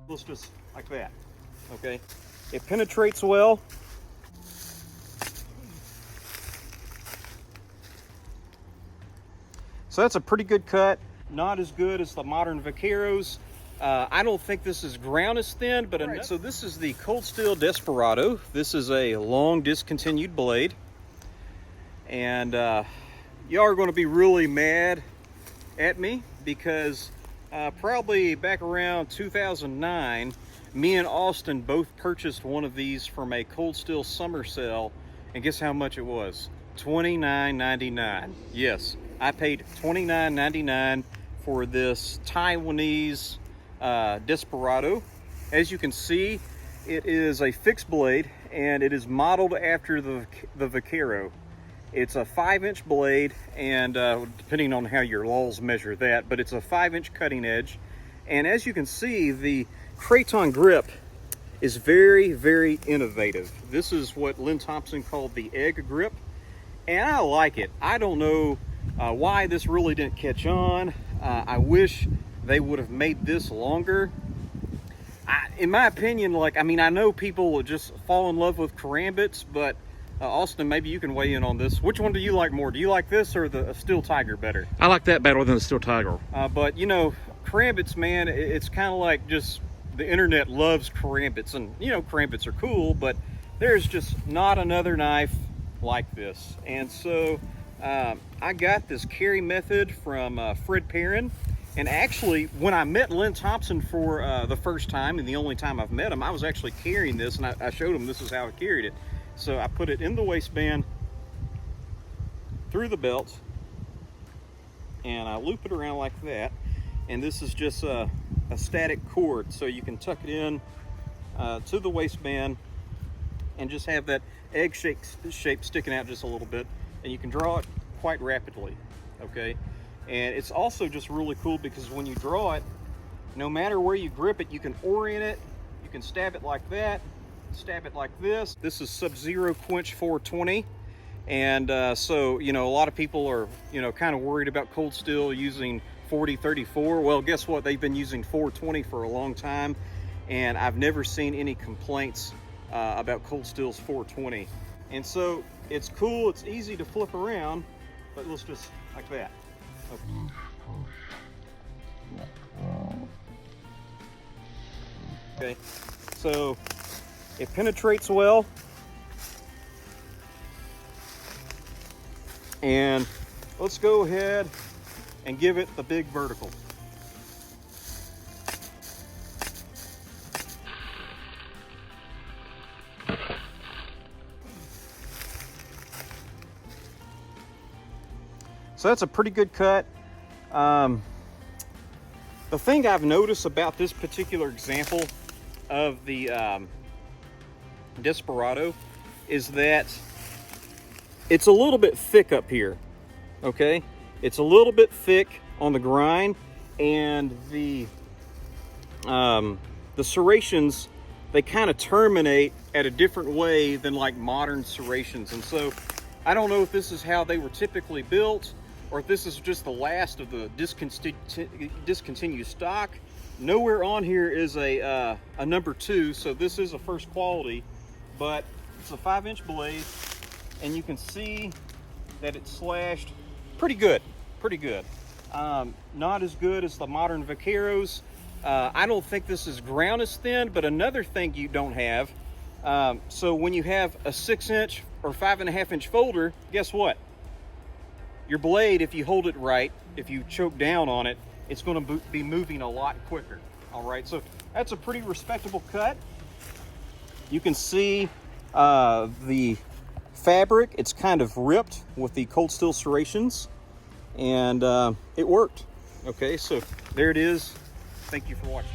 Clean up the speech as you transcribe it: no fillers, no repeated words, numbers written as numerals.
Let's just like that, okay? It penetrates well. So that's a pretty good cut. Not as good as the modern Vaqueros. I don't think this is ground as thin, but right. So this is the Cold Steel Desperado. This is a long discontinued blade. And y'all are going to be really mad at me because probably back around 2009, me and Austin both purchased one of these from a Cold Steel summer sale. And guess how much it was? $29.99. Yes, I paid $29.99 for this Taiwanese Desperado. As you can see, it is a fixed blade and it is modeled after the Vaquero. It's a 5-inch blade, and depending on how your laws measure that, but it's a 5-inch cutting edge. And as you can see, the Craton grip is very, very innovative. This is what Lynn Thompson called the egg grip, and I like it. I don't know why this really didn't catch on. I wish they would have made this longer. In my opinion, I know people will just fall in love with karambits, but Austin, maybe you can weigh in on this. Which one do you like more? Do you like this or the Steel Tiger better? I like that better than the Steel Tiger. But you know, karambits, man, it's kind of like just the internet loves karambits, and you know, karambits are cool, but there's just not another knife like this. And so I got this carry method from Fred Perrin. And actually, when I met Lynn Thompson for the first time, and the only time I've met him, I was actually carrying this, and I showed him this is how I carried it. So I put it in the waistband, through the belt, and I loop it around like that. And this is just a static cord, so you can tuck it in to the waistband and just have that egg shape sticking out just a little bit, and you can draw it quite rapidly, okay? And it's also just really cool because when you draw it, no matter where you grip it, you can orient it. You can stab it like that, stab it like this. This is Sub-Zero Quench 420. And so, you know, a lot of people are, you know, kind of worried about Cold Steel using 4034. Well, guess what? They've been using 420 for a long time. And I've never seen any complaints about Cold Steel's 420. And so it's cool, it's easy to flip around, but let's just like that. Okay, so it penetrates well, and let's go ahead and give it the big vertical. So that's a pretty good cut. The thing I've noticed about this particular example of the Desperado is that it's a little bit thick up here, okay? It's a little bit thick on the grind, and the serrations, they kind of terminate at a different way than like modern serrations. And so I don't know if this is how they were typically built, or if this is just the last of the discontinued stock. Nowhere on here is a number 2, so this is a first quality, but it's a 5-inch blade, and you can see that it's slashed pretty good, pretty good. Not as good as the modern Vaqueros. I don't think this is ground as thin, but another thing you don't have, so when you have a 6-inch or 5.5-inch folder, guess what? Your blade, if you hold it right, if you choke down on it, it's going to be moving a lot quicker. All right, so that's a pretty respectable cut. You can see the fabric, it's kind of ripped with the Cold Steel serrations, and it worked. Okay, so there it is. Thank you for watching.